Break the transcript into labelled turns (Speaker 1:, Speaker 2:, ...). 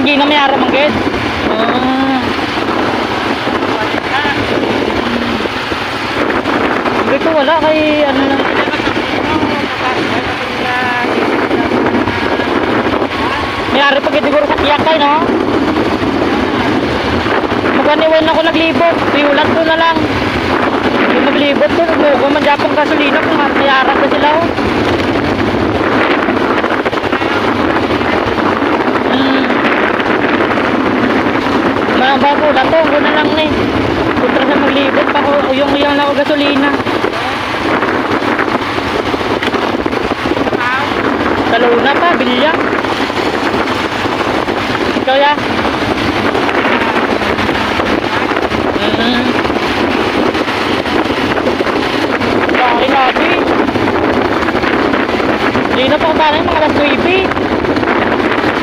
Speaker 1: Gina may ara manggit. Sabi ko wala kay ano lang. May ara pag siguro sa kiyakay no. Maganiwan ako naglibot. Piulat ko na lang. Yung naglibot ko, nagmugo man dyan gasolina kung may ara ka sila. Bago na to, guna lang ni. Putra sa maglibot pa ko, uyong-uyong lang ako gasolina. Taluna pa, bilya. Ikaw ya? Bakit nabi? Hindi na pa ka mga alas 9.